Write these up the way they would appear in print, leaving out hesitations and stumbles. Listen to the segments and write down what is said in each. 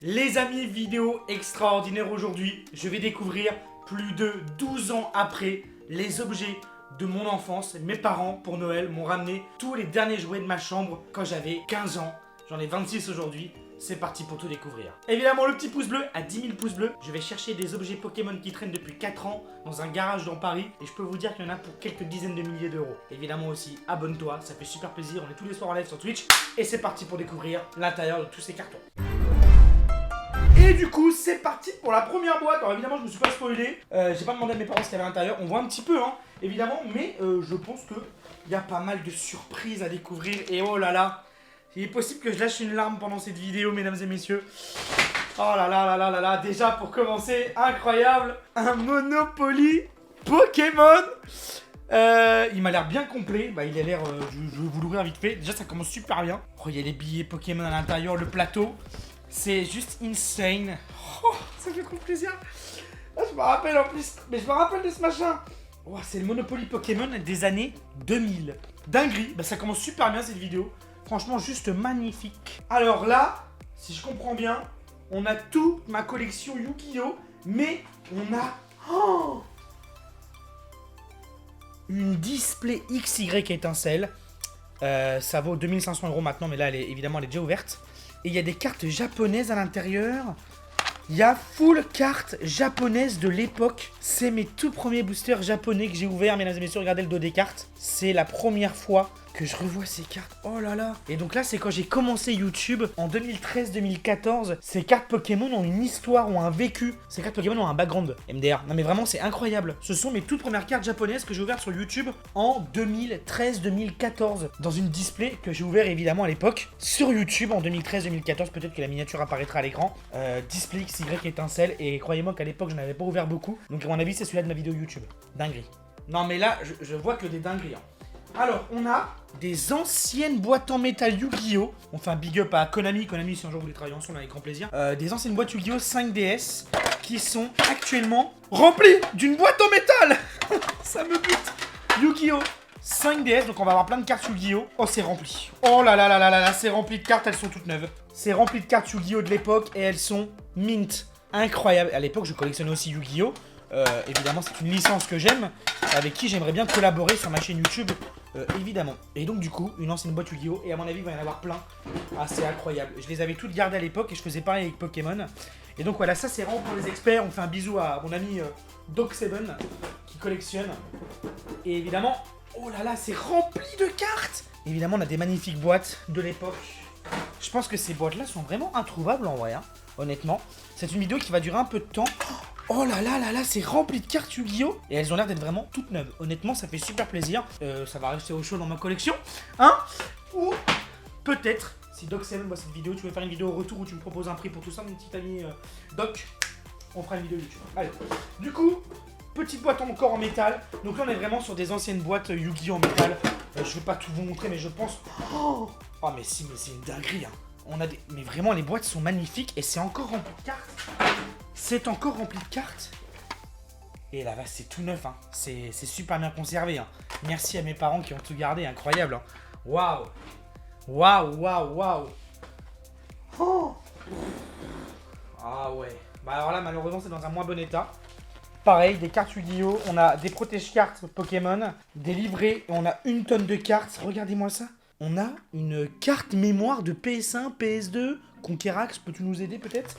Les amis, vidéo extraordinaire aujourd'hui. Je vais découvrir plus de 12 ans après les objets de mon enfance. Mes parents, pour Noël, m'ont ramené tous les derniers jouets de ma chambre quand j'avais 15 ans. J'en ai 26 aujourd'hui. C'est parti pour tout découvrir. Évidemment, le petit pouce bleu à 10 000 pouces bleus. Je vais chercher des objets Pokémon qui traînent depuis 4 ans dans un garage dans Paris. Et je peux vous dire qu'il y en a pour quelques dizaines de milliers d'euros. Évidemment aussi, abonne-toi, ça fait super plaisir. On est tous les soirs en live sur Twitch. Et c'est parti pour découvrir l'intérieur de tous ces cartons. Et du coup, c'est parti pour la première boîte. Alors évidemment, je me suis pas spoilé. J'ai pas demandé à mes parents ce qu'il y avait à l'intérieur. On voit un petit peu, hein, évidemment. Mais je pense qu'il y a pas mal de surprises à découvrir. Et oh là là, il est possible que je lâche une larme pendant cette vidéo, mesdames et messieurs. Oh là là là là là là. Déjà, pour commencer, incroyable. Un Monopoly Pokémon. Il m'a l'air bien complet. Bah, il a l'air. Je vais vous l'ouvrir vite fait. Déjà, ça commence super bien. Oh, il y a les billets Pokémon à l'intérieur, le plateau. C'est juste insane. Oh, ça fait trop plaisir. Ah, je me rappelle en plus. Mais je me rappelle de ce machin. Oh, c'est le Monopoly Pokémon des années 2000. Dinguerie. Bah, ça commence super bien cette vidéo. Franchement, juste magnifique. Alors là, si je comprends bien, on a toute ma collection Yu-Gi-Oh! Mais on a... Oh, une display XY étincelle. Ça vaut 2500 € maintenant, mais là, évidemment, elle est déjà ouverte. Et il y a des cartes japonaises à l'intérieur. Il y a full cartes japonaises de l'époque. C'est mes tout premiers boosters japonais que j'ai ouverts, mesdames et messieurs. Regardez le dos des cartes. C'est la première fois que je revois ces cartes. Oh là là. Et donc là, c'est quand j'ai commencé YouTube en 2013-2014. Ces cartes Pokémon ont une histoire, ont un vécu. Ces cartes Pokémon ont un background MDR. Non mais vraiment, c'est incroyable. Ce sont mes toutes premières cartes japonaises que j'ai ouvertes sur YouTube en 2013-2014. Dans une display que j'ai ouvert évidemment à l'époque sur YouTube en 2013-2014. Peut-être que la miniature apparaîtra à l'écran. Display XY étincelle. Et croyez-moi qu'à l'époque, je n'avais pas ouvert beaucoup. Donc à mon avis, c'est celui-là de ma vidéo YouTube. Dinguerie. Non mais là, je vois que des dingueries. Hein. Alors, on a des anciennes boîtes en métal Yu-Gi-Oh! On fait un big up à Konami. Konami, si un jour vous voulez travailler ensemble, avec grand plaisir. Des anciennes boîtes Yu-Gi-Oh! 5DS qui sont actuellement remplies d'une boîte en métal. Ça me bute. Yu-Gi-Oh! 5DS, donc on va avoir plein de cartes Yu-Gi-Oh! Oh, c'est rempli. Oh là là là là là là, c'est rempli de cartes, elles sont toutes neuves. C'est rempli de cartes Yu-Gi-Oh! De l'époque et elles sont mint. Incroyable. À l'époque, je collectionnais aussi Yu-Gi-Oh! Évidemment, c'est une licence que j'aime, avec qui j'aimerais bien collaborer sur ma chaîne YouTube, évidemment. Et donc, du coup, une ancienne boîte Yu-Gi-Oh! Et à mon avis, il va y en avoir plein. Ah, c'est incroyable. Je les avais toutes gardées à l'époque et je faisais pareil avec Pokémon. Et donc, voilà, ça, c'est vraiment pour les experts. On fait un bisou à mon ami Doc7 qui collectionne. Et évidemment, oh là là, c'est rempli de cartes! Évidemment, on a des magnifiques boîtes de l'époque. Je pense que ces boîtes-là sont vraiment introuvables en vrai, hein, honnêtement. C'est une vidéo qui va durer un peu de temps. Oh là là là là, c'est rempli de cartes Yu-Gi-Oh! Et elles ont l'air d'être vraiment toutes neuves. Honnêtement, ça fait super plaisir. Ça va rester au chaud dans ma collection. Hein? Ou peut-être, si Doc7 voit cette vidéo, tu veux faire une vidéo au retour où tu me proposes un prix pour tout ça, mon petit ami Doc, on fera une vidéo YouTube. Allez, du coup, petite boîte encore en métal. Donc là, on est vraiment sur des anciennes boîtes Yu-Gi-Oh! En métal. Je vais pas tout vous montrer, mais je pense... Oh mais si, mais c'est une dinguerie, hein. On a des... Mais vraiment, les boîtes sont magnifiques et c'est encore rempli de cartes. C'est encore rempli de cartes. Et là-bas, c'est tout neuf, hein. C'est super bien conservé, hein. Merci à mes parents qui ont tout gardé, incroyable, hein. Waouh. Waouh, waouh, waouh. Oh. Ah ouais. Bah alors là, malheureusement, c'est dans un moins bon état. Pareil, des cartes Yu-Gi-Oh! On a des protège-cartes Pokémon, des livrets, et on a une tonne de cartes. Regardez-moi ça. On a une carte mémoire de PS1, PS2, Conquerax, peux-tu nous aider peut-être?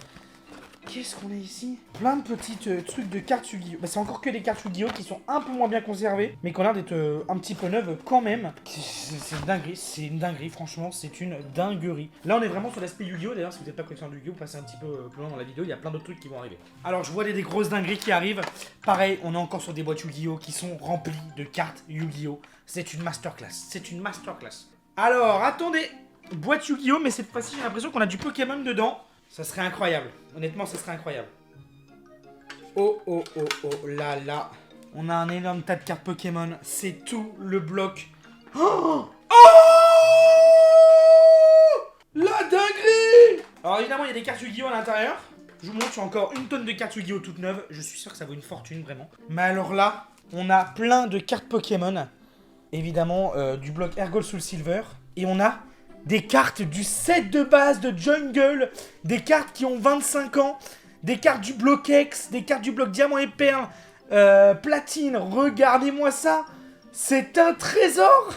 Qu'est-ce qu'on a ici? Plein de petits trucs de cartes Yu-Gi-Oh! Bah, c'est encore que des cartes Yu-Gi-Oh! Qui sont un peu moins bien conservées, mais qui ont l'air d'être un petit peu neuves quand même. C'est une dinguerie, franchement, c'est une dinguerie. Là, on est vraiment sur l'aspect Yu-Gi-Oh! D'ailleurs, si vous n'êtes pas collectionneur de Yu-Gi-Oh! Passez un petit peu plus loin dans la vidéo, il y a plein d'autres trucs qui vont arriver. Alors, je vois des grosses dingueries qui arrivent. Pareil, on est encore sur des boîtes Yu-Gi-Oh! Qui sont remplies de cartes Yu-Gi-Oh! C'est une masterclass, c'est une masterclass. Alors, attendez, boîte Yu-Gi-Oh! Mais cette fois-ci, j'ai l'impression qu'on a du Pokémon dedans. Ça serait incroyable. Honnêtement, ça serait incroyable. Oh, oh, oh, oh, là, là. On a un énorme tas de cartes Pokémon. C'est tout le bloc. Oh, oh, la dinguerie! Alors, évidemment, il y a des cartes Yu-Gi-Oh! À l'intérieur. Je vous montre, il y a encore une tonne de cartes Yu-Gi-Oh! Toutes neuves. Je suis sûr que ça vaut une fortune, vraiment. Mais alors là, on a plein de cartes Pokémon. Évidemment, du bloc Ergol Soul Silver. Et on a des cartes du set de base de Jungle, des cartes qui ont 25 ans, des cartes du bloc X, des cartes du bloc Diamant et Perle, Platine, regardez-moi ça. C'est un trésor.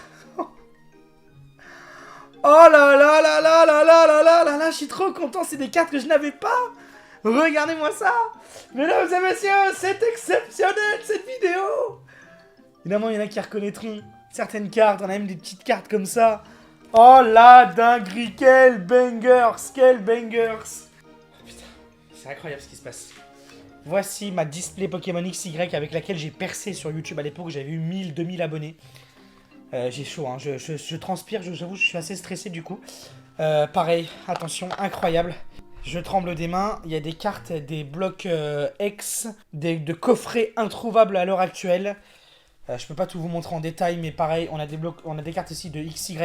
Oh là là là là là là là là là là, je suis trop content, c'est des cartes que je n'avais pas. Regardez-moi ça. Mesdames et messieurs, c'est exceptionnel cette vidéo. Évidemment, il y en a qui reconnaîtront certaines cartes, on a même des petites cartes comme ça. Oh la dinguerie, quel bangers, quel bangers. Oh, putain, c'est incroyable ce qui se passe. Voici ma display Pokémon XY avec laquelle j'ai percé sur YouTube à l'époque, j'avais eu 1000, 2000 abonnés. J'ai chaud, hein. Je transpire, j'avoue, je suis assez stressé du coup. Pareil, attention, incroyable. Je tremble des mains, il y a des cartes, des blocs X, de coffrets introuvables à l'heure actuelle. Je peux pas tout vous montrer en détail, mais pareil, on a des cartes ici de XY.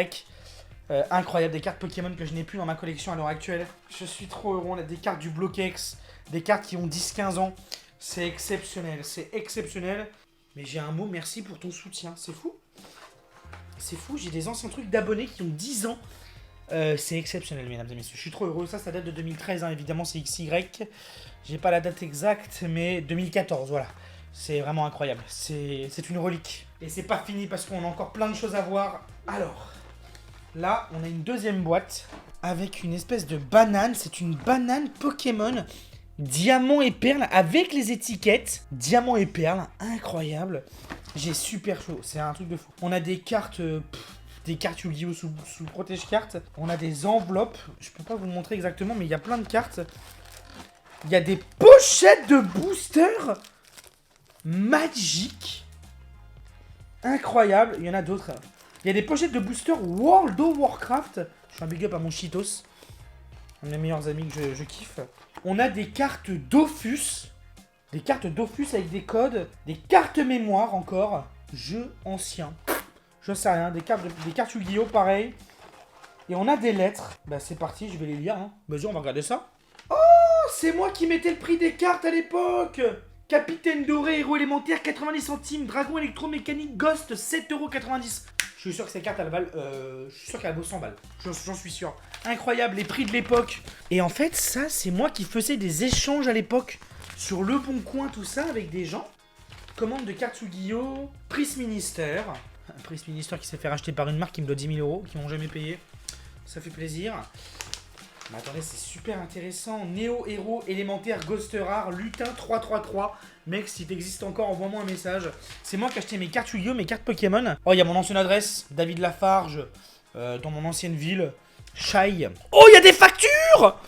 Incroyable, des cartes Pokémon que je n'ai plus dans ma collection à l'heure actuelle. Je suis trop heureux, on a des cartes du bloc X, des cartes qui ont 10-15 ans. C'est exceptionnel, c'est exceptionnel. Mais j'ai un mot, merci pour ton soutien, c'est fou. C'est fou, j'ai des anciens trucs d'abonnés qui ont 10 ans. C'est exceptionnel, mesdames et messieurs. Je suis trop heureux. Ça date de 2013, hein, évidemment, c'est XY. J'ai pas la date exacte, mais 2014, voilà. C'est vraiment incroyable. C'est une relique. Et c'est pas fini parce qu'on a encore plein de choses à voir. Alors, là, on a une deuxième boîte avec une espèce de banane. C'est une banane Pokémon Diamant et Perle avec les étiquettes. Diamant et Perle, incroyable. J'ai super chaud, c'est un truc de fou. On a des cartes, Yu-Gi-Oh sous protège-cartes. On a des enveloppes, je peux pas vous le montrer exactement, mais il y a plein de cartes. Il y a des pochettes de boosters magiques. Incroyable, il y en a d'autres. Il y a des pochettes de boosters World of Warcraft. Je fais un big up à mon Cheetos. Un de mes meilleurs amis que je kiffe. On a des cartes Dofus. Des cartes Dofus avec des codes. Des cartes mémoire encore. Jeux anciens. Je sais rien. Des cartes Yu-Gi-Oh pareil. Et on a des lettres. Bah c'est parti, je vais les lire. Hein. Vas-y, on va regarder ça. Oh, c'est moi qui mettais le prix des cartes à l'époque. Capitaine Doré, héros élémentaire, 90 centimes. Dragon électromécanique, Ghost, 7,90 €. Je suis sûr que ces cartes, elles valent... je suis sûr qu'elles valent 100 balles. J'en suis sûr. Incroyable, les prix de l'époque. Et en fait, ça, c'est moi qui faisais des échanges à l'époque. Sur Le Bon Coin, tout ça, avec des gens. Commande de cartes Yu-Gi-Oh! Prise Minister. Un Prise Minister qui s'est fait racheter par une marque qui me doit 10 000 €, qui m'ont jamais payé. Ça fait plaisir. Mais attendez, c'est super intéressant. Néo héros élémentaire Ghost Rare Lutin 333. Mec, si t'existes encore, envoie-moi un message. C'est moi qui ai acheté mes cartes Yu-Gi-Oh, mes cartes Pokémon. Oh, il y a mon ancienne adresse, David Lafarge, dans mon ancienne ville, Shai. Oh, il y a des factures.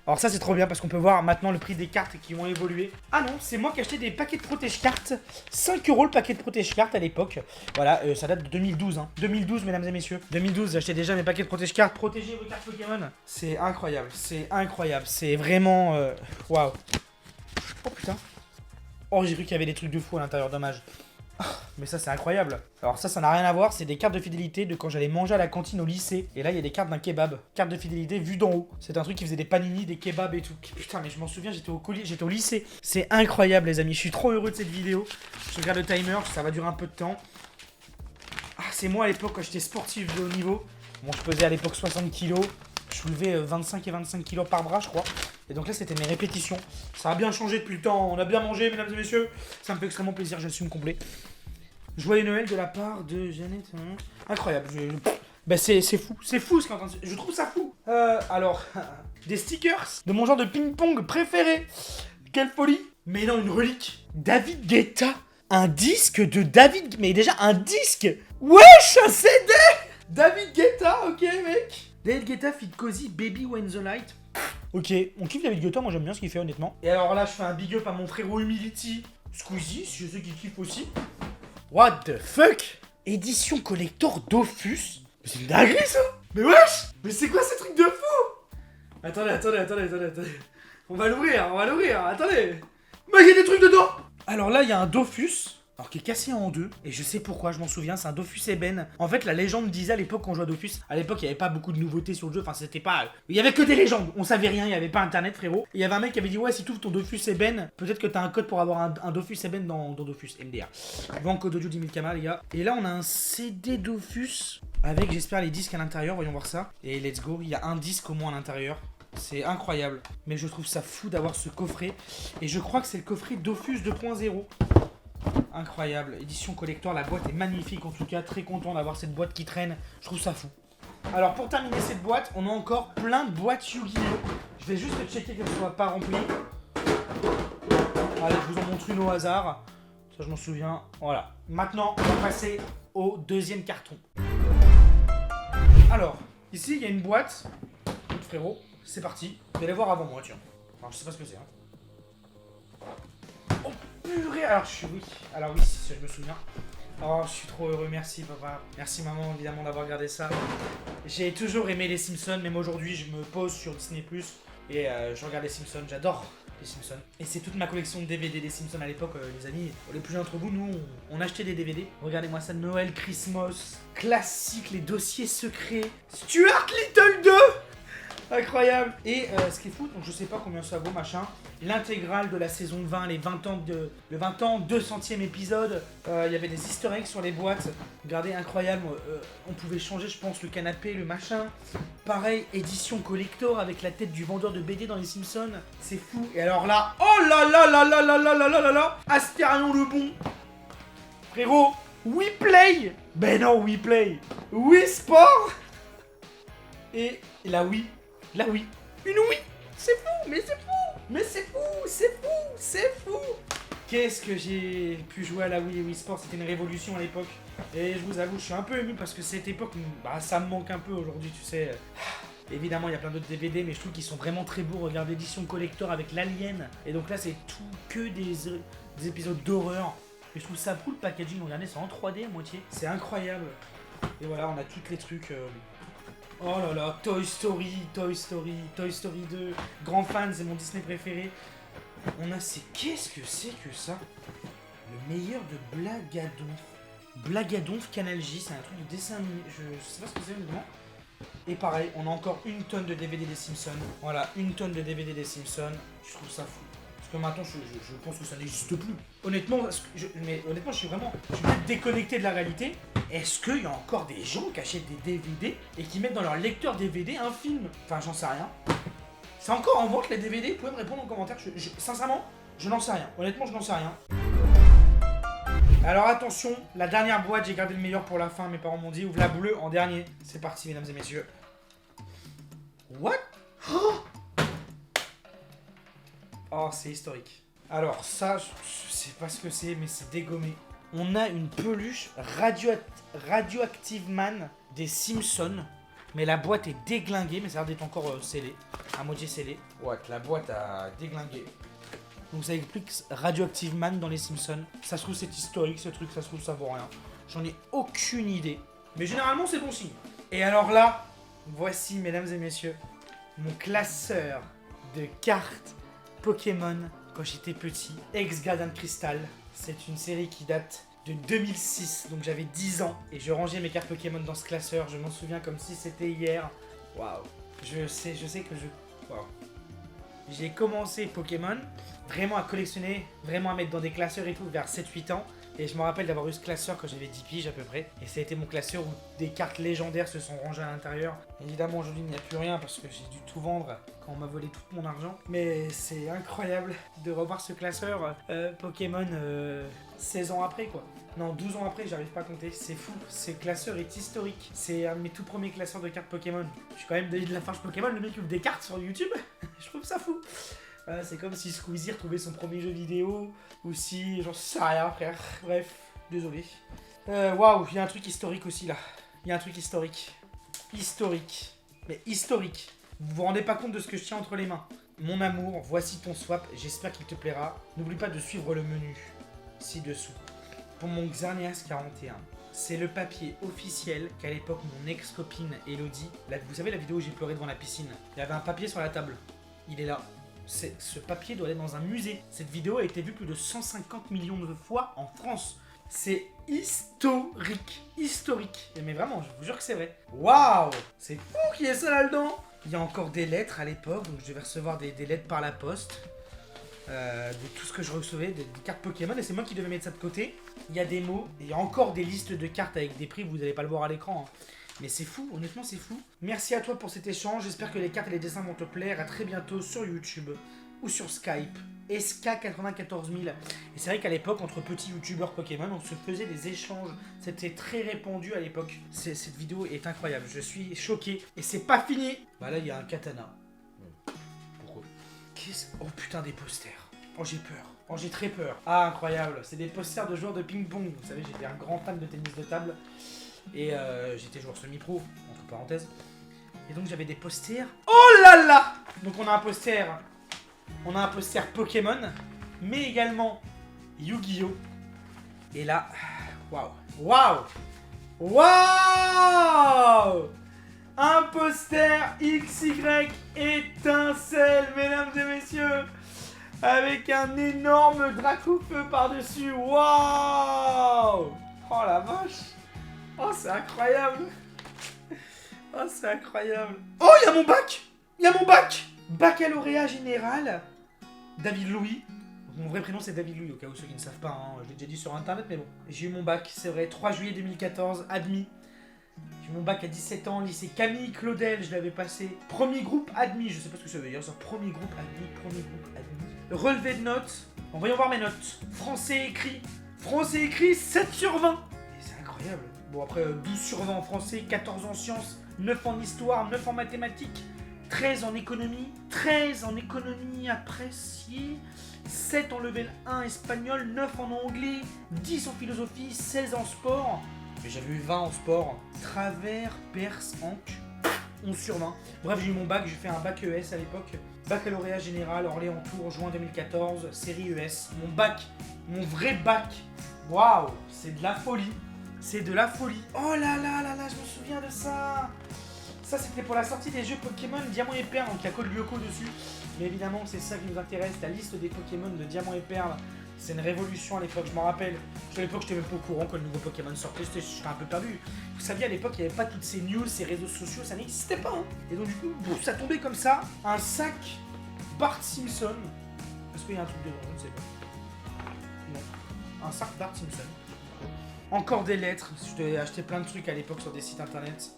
Alors ça, c'est trop bien parce qu'on peut voir maintenant le prix des cartes qui vont évoluer. Ah non, c'est moi qui ai acheté des paquets de protège-cartes. 5 € le paquet de protège-cartes à l'époque. Voilà, ça date de 2012. Hein. 2012, mesdames et messieurs. 2012, j'achetais déjà mes paquets de protège-cartes. Protégez vos cartes Pokémon. C'est incroyable, c'est incroyable. C'est vraiment... Waouh. Oh putain. Oh, j'ai cru qu'il y avait des trucs de fou à l'intérieur, dommage. Oh, mais ça, c'est incroyable. Alors ça n'a rien à voir, c'est des cartes de fidélité de quand j'allais manger à la cantine au lycée. Et là, il y a des cartes d'un kebab. Cartes de fidélité vues d'en haut. C'est un truc qui faisait des panini, des kebabs et tout. Putain, mais je m'en souviens, j'étais au lycée. C'est incroyable, les amis. Je suis trop heureux de cette vidéo. Je regarde le timer, ça va durer un peu de temps. Ah, c'est moi à l'époque quand j'étais sportif de haut niveau. Bon, je pesais à l'époque 60 kilos. Je soulevais 25 et 25 kilos par bras, je crois. Et donc là, c'était mes répétitions. Ça a bien changé depuis le temps. On a bien mangé, mesdames et messieurs. Ça me fait extrêmement plaisir, j'assume complet. Joyeux Noël de la part de Jeannette. Incroyable. Bah, c'est fou. C'est fou ce qu'on est en train de... Je trouve ça fou. Alors, des stickers de mon genre de ping-pong préféré. Quelle folie. Mais non, une relique. David Guetta. Un disque de David... Mais déjà, un disque. Wesh, un CD. David Guetta, ok, mec. David Guetta fit Cozy Baby When the Light. Ok, on kiffe David Guetta, moi j'aime bien ce qu'il fait honnêtement. Et alors là, je fais un big up à mon frérot Humility Squeezie, je sais qu'il kiffe aussi. What the fuck. Édition collector Dofus. Mais c'est une dinguerie ça. Mais wesh. Mais c'est quoi ce truc de fou. Attendez. On va l'ouvrir, attendez. Mais il y a des trucs dedans. Alors là, il y a un Dofus. alors qui est cassé en deux, et je sais pourquoi, je m'en souviens, c'est un Dofus Eben. En fait, la légende disait à l'époque quand on jouait à Dofus, à l'époque il n'y avait pas beaucoup de nouveautés sur le jeu, enfin c'était pas... Il y avait que des légendes, on savait rien, il n'y avait pas internet frérot. Et il y avait un mec qui avait dit ouais si tu ouvres ton Dofus Eben, peut-être que t'as un code pour avoir un Dofus Eben dans Dofus, MDR. Vend code audio 10 000 Kama les gars. Et là on a un CD Dofus, avec j'espère les disques à l'intérieur, voyons voir ça. Et let's go, il y a un disque au moins à l'intérieur. C'est incroyable, mais je trouve ça fou d'avoir ce coffret. Et je crois que c'est le coffret Dofus 2.0. Incroyable, édition collector, la boîte est magnifique en tout cas, très content d'avoir cette boîte qui traîne, je trouve ça fou. Alors pour terminer cette boîte, on a encore plein de boîtes Yu-Gi-Oh! Je vais juste checker qu'elles ne soient pas remplies. Allez, je vous en montre une au hasard, ça je m'en souviens, voilà. Maintenant, on va passer au deuxième carton. Alors, ici il y a une boîte, frérot, c'est parti, vous allez voir avant moi, tiens. Alors je sais pas ce que c'est, hein. Purée, alors oui, si je me souviens. Oh, je suis trop heureux, merci papa. Merci maman, évidemment, d'avoir regardé ça. J'ai toujours aimé les Simpsons, même aujourd'hui, je me pose sur Disney+, et je regarde les Simpsons, j'adore les Simpsons. Et c'est toute ma collection de DVD des Simpsons à l'époque, les amis. Pour les plus jeunes d'entre vous, nous, on achetait des DVD. Regardez-moi ça, Noël, Christmas, classique, les dossiers secrets. Stuart Little 2. Incroyable. Et ce qui est fou, donc je sais pas combien ça vaut machin, l'intégrale de la saison 20, le 20 ans, 200e épisode, il y avait des easter eggs sur les boîtes, regardez, incroyable, on pouvait changer je pense le canapé, le machin, pareil, édition collector avec la tête du vendeur de BD dans les Simpsons, c'est fou. Et alors là, oh là là là là là là là là là là, Astérion le bon, frérot, WePlay, ben non WePlay, Wii Sport, et la Wii. Là oui, une Wii. C'est fou, mais c'est fou. Mais c'est fou, c'est fou, c'est fou. Qu'est-ce que j'ai pu jouer à la Wii et Wii Sport, c'était une révolution à l'époque. Et je vous avoue, je suis un peu ému parce que cette époque, bah ça me manque un peu aujourd'hui, tu sais. Évidemment, il y a plein d'autres DVD, mais je trouve qu'ils sont vraiment très beaux. Regarde l'édition collector avec l'Alien. Et donc là, c'est tout que des épisodes d'horreur. Et je trouve ça cool, le packaging. Regardez, c'est en 3D à moitié. C'est incroyable. Et voilà, on a tous les trucs... Oh là là, Toy Story 2, grand fan, c'est mon Disney préféré. On a ces... Qu'est-ce que c'est que ça? Le meilleur de Blagadonf. Blagadonf Canal J, c'est un truc de dessin animé, je sais pas ce que c'est évidemment. Et pareil, on a encore une tonne de DVD des Simpsons. Voilà, une tonne de DVD des Simpsons, je trouve ça fou. Parce que maintenant, je pense que ça n'existe plus. Honnêtement, je suis peut-être déconnecté de la réalité. Est-ce qu'il y a encore des gens qui achètent des DVD et qui mettent dans leur lecteur DVD un film? Enfin, j'en sais rien. C'est encore en vente les DVD? Vous pouvez me répondre en commentaire. Sincèrement, je n'en sais rien. Honnêtement, je n'en sais rien. Alors attention, la dernière boîte, j'ai gardé le meilleur pour la fin. Mes parents m'ont dit, ouvre la bleue en dernier. C'est parti, mesdames et messieurs. What? Oh, c'est historique. Alors ça, je sais pas ce que c'est, mais c'est dégommé. On a une peluche Radioactive Man des Simpsons. Mais la boîte est déglinguée, mais ça a l'air d'être encore scellé. À moitié scellé. Ouais, la boîte a déglingué. Donc ça explique Radioactive Man dans les Simpsons. Ça se trouve c'est historique ce truc, ça se trouve ça vaut rien. J'en ai aucune idée. Mais généralement c'est bon signe. Et alors là, voici mesdames et messieurs, mon classeur de cartes Pokémon quand j'étais petit. Ex-Gardien Crystal. C'est une série qui date de 2006, donc j'avais 10 ans. Et je rangeais mes cartes Pokémon dans ce classeur, je m'en souviens comme si c'était hier. Waouh. Je sais que waouh. J'ai commencé Pokémon vraiment à collectionner, vraiment à mettre dans des classeurs et tout vers 7-8 ans. Et je me rappelle d'avoir eu ce classeur quand j'avais 10 piges à peu près. Et ça a été mon classeur où des cartes légendaires se sont rangées à l'intérieur. Évidemment aujourd'hui il n'y a plus rien parce que j'ai dû tout vendre quand on m'a volé tout mon argent. Mais c'est incroyable de revoir ce classeur Pokémon 16 ans après quoi. Non, 12 ans après, j'arrive pas à compter. C'est fou, ce classeur est historique. C'est un de mes tout premiers classeurs de cartes Pokémon. Je suis quand même David Lafarge Pokémon, le mec qui ouvre des cartes sur YouTube. Je trouve ça fou. C'est comme si Squeezie retrouvait son premier jeu vidéo. Ou si, j'en sais rien, frère. Bref, désolé. Waouh, il y a un truc historique aussi là. Il y a un truc historique. Historique. Mais historique. Vous vous rendez pas compte de ce que je tiens entre les mains. Mon amour, voici ton swap. J'espère qu'il te plaira. N'oublie pas de suivre le menu ci-dessous. Pour mon Xerneas 41. C'est le papier officiel qu'à l'époque mon ex-copine Elodie, vous savez la vidéo où j'ai pleuré devant la piscine, il y avait un papier sur la table. Il est là. Ce papier doit aller dans un musée. Cette vidéo a été vue plus de 150 millions de fois en France. C'est historique. Historique. Mais vraiment, je vous jure que c'est vrai. Waouh! C'est fou qu'il y ait ça là-dedans. Il y a encore des lettres à l'époque, donc je devais recevoir des lettres par la poste. De tout ce que je recevais, des cartes Pokémon, et c'est moi qui devais mettre ça de côté. Il y a des mots, il y a encore des listes de cartes avec des prix, vous n'allez pas le voir à l'écran. Hein. Mais c'est fou, honnêtement c'est fou. Merci à toi pour cet échange, j'espère que les cartes et les dessins vont te plaire. À très bientôt sur YouTube ou sur Skype. SK94000. Et c'est vrai qu'à l'époque, entre petits youtubeurs Pokémon, on se faisait des échanges. C'était très répandu à l'époque. Cette vidéo est incroyable, je suis choqué. Et c'est pas fini. Bah là, il y a un katana. Pourquoi? Oh putain, des posters. Oh, j'ai peur. Oh, j'ai très peur. Ah, incroyable. C'est des posters de joueurs de ping-pong. Vous savez, j'étais un grand fan de tennis de table. Et j'étais joueur semi-pro, entre parenthèses. Et donc, j'avais des posters. Oh là là! Donc, on a un poster. On a un poster Pokémon. Mais également Yu-Gi-Oh! Et là, waouh. Waouh! Waouh! Un poster XY étincelle, mesdames et messieurs, avec un énorme Dracofeu par-dessus. Waouh! Oh la vache! Oh, c'est incroyable! Oh, c'est incroyable! Oh, il y a mon bac! Il y a mon bac! Baccalauréat général, David Louis. Mon vrai prénom c'est David Louis, au cas où ceux qui ne savent pas, hein. Je l'ai déjà dit sur internet, mais bon. J'ai eu mon bac, c'est vrai, 3 juillet 2014, admis. J'ai eu mon bac à 17 ans, lycée Camille Claudel, je l'avais passé. Premier groupe admis, je sais pas ce que ça veut dire, ça. Premier groupe admis. Relevé de notes, voyons voir mes notes. Français écrit 7 sur 20. Et c'est incroyable. Bon après 12 sur 20 en français, 14 en sciences, 9 en histoire, 9 en mathématiques, 13 en économie appréciée, 7 en level 1 espagnol, 9 en anglais, 10 en philosophie, 16 en sport. Mais j'avais eu 20 en sport. Travers, Perse, Anc, 11 sur 20. Bref, j'ai eu mon bac, j'ai fait un bac ES à l'époque. Baccalauréat général, Orléans Tours, juin 2014, série ES. Mon bac, mon vrai bac. Waouh, c'est de la folie. C'est de la folie. Oh là là là là, je me souviens de ça. Ça, c'était pour la sortie des jeux Pokémon Diamant et Perle, donc il y a Code Lyoko dessus. Mais évidemment, c'est ça qui nous intéresse, la liste des Pokémon de Diamant et Perle. C'est une révolution à l'époque, je m'en rappelle. À l'époque, j'étais même pas au courant quand le nouveau Pokémon sortait, j'étais un peu perdu. Vous saviez, à l'époque, il n'y avait pas toutes ces news, ces réseaux sociaux, ça n'existait pas. Hein. Et donc, du coup, ça tombait comme ça. Un sac Bart Simpson. Est-ce qu'il y a un truc dedans? Je ne sais pas. Non. Un sac Bart Simpson. Encore des lettres. Je devais acheter plein de trucs à l'époque sur des sites internet.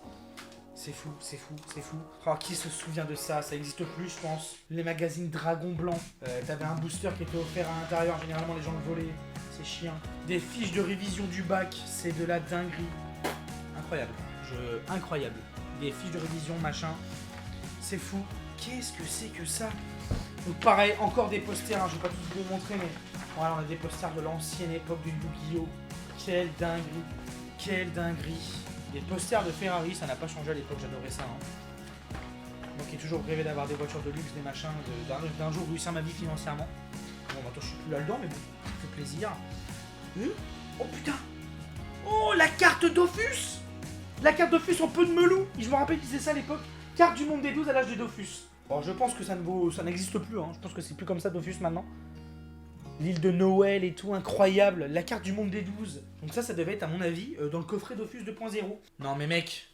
C'est fou, c'est fou, c'est fou. Oh, qui se souvient de ça? Ça existe plus, je pense. Les magazines Dragon Blanc. T'avais un booster qui était offert à l'intérieur. Généralement, les gens le volaient. C'est chiant. Des fiches de révision du bac. C'est de la dinguerie. Incroyable. Incroyable. Des fiches de révision, machin. C'est fou. Qu'est-ce que c'est que ça? Donc pareil, encore des posters. Hein. Je vais pas tous vous les montrer, mais voilà, on a des posters de l'ancienne époque de Yu-Gi-Oh! Quelle dinguerie. Quelle dinguerie. Les posters de Ferrari, ça n'a pas changé à l'époque, j'adorais ça. Hein. Donc j'ai toujours rêvé d'avoir des voitures de luxe, des machins, d'un jour réussir ma vie financièrement. Bon, maintenant je suis plus là-dedans, mais bon, ça fait plaisir. Oh putain! Oh, la carte Dofus! La carte Dofus en peu de melou! Je me rappelle qu'ils disaient ça à l'époque. Carte du monde des 12 à l'âge de Dofus. Bon, je pense que ça n'existe plus, hein. Je pense que c'est plus comme ça Dofus maintenant. L'île de Noël et tout, incroyable. La carte du monde des 12. Donc ça devait être à mon avis dans le coffret Dofus 2.0. Non mais mec,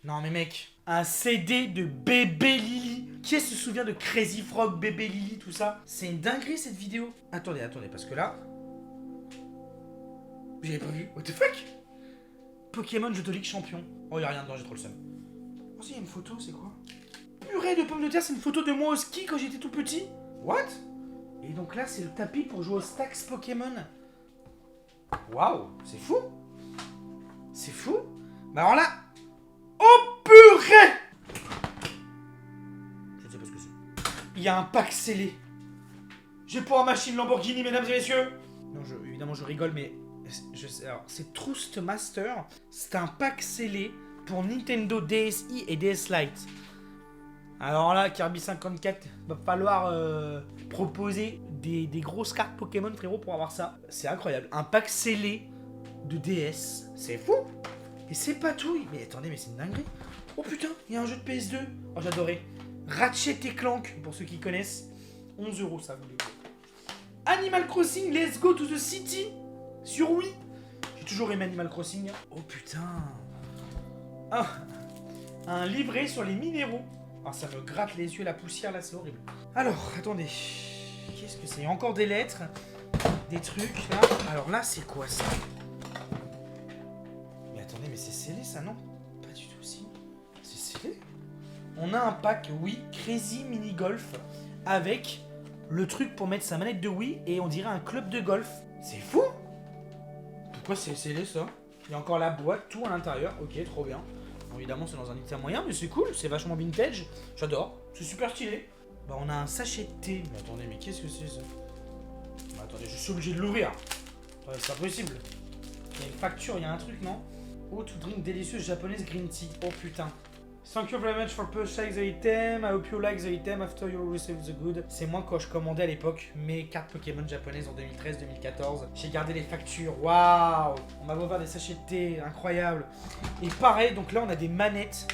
un CD de Bébé Lily. Qui se souvient de Crazy Frog, Bébé Lily, tout ça? C'est une dinguerie cette vidéo. Attendez, parce que là... J'avais pas vu. What the fuck? Pokémon Jeu de Ligue champion. Oh, y'a rien dedans, j'ai trop le seum. Oh si, y'a une photo, c'est quoi? Purée de pommes de terre, c'est une photo de moi au ski quand j'étais tout petit. What? Et donc là, c'est le tapis pour jouer aux Stacks Pokémon. Waouh, c'est fou. C'est fou. Bah alors là... Oh purée! Je ne sais pas ce que c'est. Il y a un pack scellé. Je vais pouvoir m'acheter une Lamborghini, mesdames et messieurs. Non, évidemment, je rigole, mais... Alors, c'est Trustmaster. C'est un pack scellé pour Nintendo DSi et DS Lite. Alors là, Kirby 54, va falloir proposer des grosses cartes Pokémon, frérot, pour avoir ça. C'est incroyable. Un pack scellé de DS. C'est fou. Et c'est pas tout. Mais attendez, mais c'est une dinguerie. Oh putain, il y a un jeu de PS2. Oh, j'adorais. Ratchet et Clank, pour ceux qui connaissent. 11 € ça, vous voulez. Animal Crossing, Let's Go to the City. Sur Wii. toujours aimé Animal Crossing. Oh putain. Ah, un livret sur les minéraux. Ah, ça me gratte les yeux, la poussière là, c'est horrible. Alors, attendez. Qu'est-ce que c'est? Encore des lettres, des trucs là. Alors là, c'est quoi ça? Mais attendez, mais c'est scellé ça, non? Pas du tout, si. C'est scellé. On a un pack Wii Crazy Mini Golf avec le truc pour mettre sa manette de Wii et on dirait un club de golf. C'est fou! Pourquoi c'est scellé ça? Il y a encore la boîte, tout à l'intérieur. Ok, trop bien. Bon, évidemment, c'est dans un état moyen, mais c'est cool, c'est vachement vintage. J'adore, c'est super stylé. Bah, on a un sachet de thé. Mais attendez, mais qu'est-ce que c'est ça? Bah, attendez, je suis obligé de l'ouvrir. Attendez, c'est pas possible. Il y a une facture, il y a un truc, non? Oh, to drink délicieuse japonaise green tea. Oh putain. Thank you very much for purchasing the item. I hope you like the item after you receive the good. C'est moi quand je commandais à l'époque mes cartes Pokémon japonaises en 2013-2014. J'ai gardé les factures. Waouh! On m'a offert des sachets de thé. Incroyable. Et pareil, donc là on a des manettes.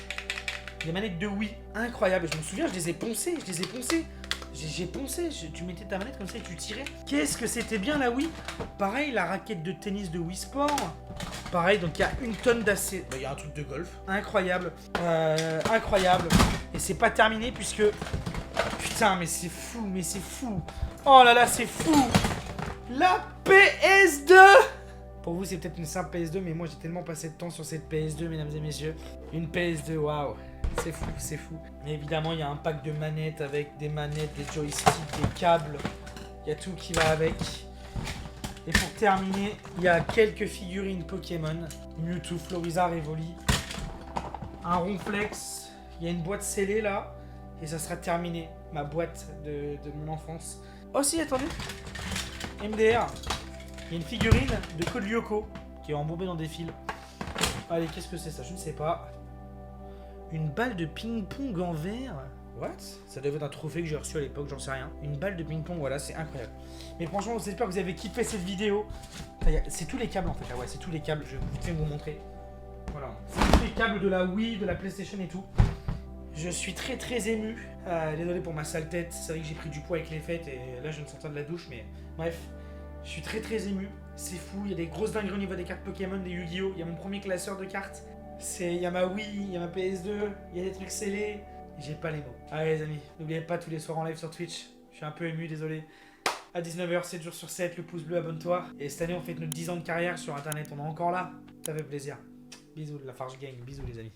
Des manettes de Wii. Incroyable. Je me souviens, je les ai poncées. J'ai poncé. Tu mettais ta manette comme ça et tu tirais. Qu'est-ce que c'était bien la Wii. Pareil, la raquette de tennis de Wii Sport. Pareil, donc il y a une tonne d'assez. Il y a un truc de golf. Incroyable. Incroyable. Et c'est pas terminé puisque... Putain, mais c'est fou, Oh là là, c'est fou. La PS2. Pour vous, c'est peut-être une simple PS2, mais moi, j'ai tellement passé de temps sur cette PS2, mesdames et messieurs. Une PS2, waouh. C'est fou. Mais évidemment, il y a un pack de manettes avec des manettes, des joysticks, des câbles. Il y a tout qui va avec. Et pour terminer, il y a quelques figurines Pokémon. Mewtwo, Florizard, Evoli. Un Ronflex. Il y a une boîte scellée là. Et ça sera terminé. Ma boîte de mon enfance. Oh si, attendez. MDR. Il y a une figurine de Code Lyoko qui est embourbée dans des fils. Allez, qu'est-ce que c'est ça? Je ne sais pas. Une balle de ping-pong en verre. What? Ça devait être un trophée que j'ai reçu à l'époque, j'en sais rien. Une balle de ping-pong, voilà, c'est incroyable. Mais franchement, j'espère que vous avez kiffé cette vidéo. Enfin, c'est tous les câbles en fait, là, ouais, c'est tous les câbles. Je vais vous montrer. Voilà, c'est tous les câbles de la Wii, de la PlayStation et tout. Je suis très ému. Désolé pour ma sale tête, c'est vrai que j'ai pris du poids avec les fêtes et là je viens de sortir de la douche, mais bref. Je suis très ému. C'est fou, il y a des grosses dingueries au niveau des cartes Pokémon, des Yu-Gi-Oh! Il y a mon premier classeur de cartes. Il y a ma Wii, il y a ma PS2, il y a des trucs scellés. J'ai pas les mots. Allez les amis, n'oubliez pas tous les soirs en live sur Twitch. Je suis un peu ému, désolé. À 19h, 7 jours sur 7, le pouce bleu, abonne-toi. Et cette année, on fait notre 10 ans de carrière sur internet. On est encore là. Ça fait plaisir. Bisous de la Farge Gang, bisous les amis.